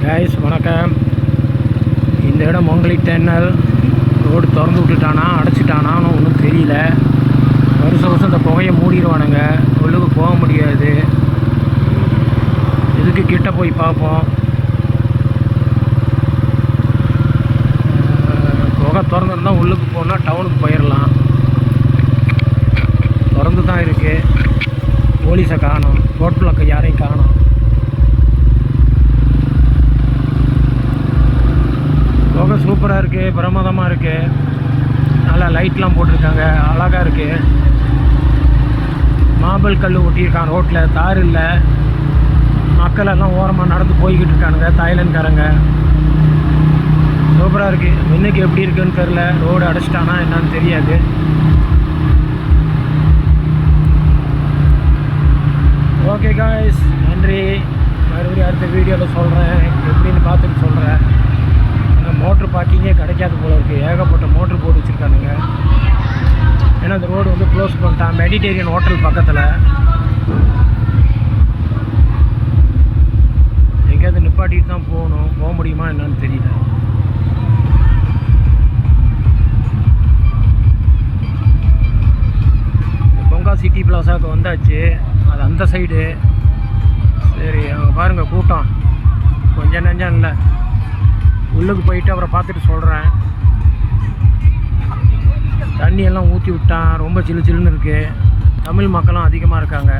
Guys வணக்கம். இந்த இடம் மொங்கலி டென்னல் ரோடு திறந்து விட்டுட்டானா அடைச்சிட்டானான்னு ஒன்றும் தெரியல. வருஷம் வருஷம் இந்த புகையை மூடிடுவானுங்க, உள்ளுக்கு போக முடியாது. இதுக்கு கிட்ட போய் பார்ப்போம். புகை திறந்துருந்தா உள்ளுக்கு போனால் டவுனுக்கு போயிடலாம். திறந்து தான் இருக்குது. போலீஸை காணோம், ரோட் பிளாக் யாரையும் காணோம். புகை சூப்பராக இருக்குது, பிரமாதமாக இருக்குது. நல்லா லைட்லாம் போட்டிருக்காங்க, அழகாக இருக்குது. மார்பிள் கல் ஒட்டியிருக்காங்க ரோட்டில், தார் இல்லை. மக்கள் எல்லாம் ஓரமாக நடந்து போய்கிட்டு இருக்கானுங்க, தாய்லாந்துக்காரங்க. சூப்பராக இருக்குது. இன்னைக்கு எப்படி இருக்குன்னு தெரில, ரோடு அடைச்சிட்டானா என்னன்னு தெரியாது. ஓகே காய்ஸ், நன்றி. மறுபடியும் அடுத்த வீடியோவில் சொல்கிறேன், எப்படின்னு பார்த்துட்டு சொல்கிறேன். அங்கே மோட்ரு பார்க்கிங்கே கிடைக்காது போல இருக்குது. ஏகப்பட்ட மோட்ரு போட்டு வச்சுருக்கானுங்க. ஏன்னா அந்த ரோடு வந்து க்ளோஸ் பண்ணிட்டான். மெடிடேரியன் ஹோட்டல் பக்கத்தில் எங்கேயாவது நிப்பாட்டிட்டு தான் போகணும். போக முடியுமா என்னன்னு தெரியல. பொங்கா சிட்டி பிளாசாவுக்கு வந்தாச்சு. அது அந்த சைடு. சரி, அங்கே பாருங்கள் கூட்டம் கொஞ்சம் நெஞ்சம் இல்லை. உள்ளுக்கு போயிட்டு அப்புறம் பார்த்துட்டு சொல்கிறேன். தண்ணியெல்லாம் ஊற்றி விட்டான், ரொம்ப சில்லு சில்லுன்னு இருக்குது. தமிழ் மக்களும் அதிகமாக இருக்காங்க.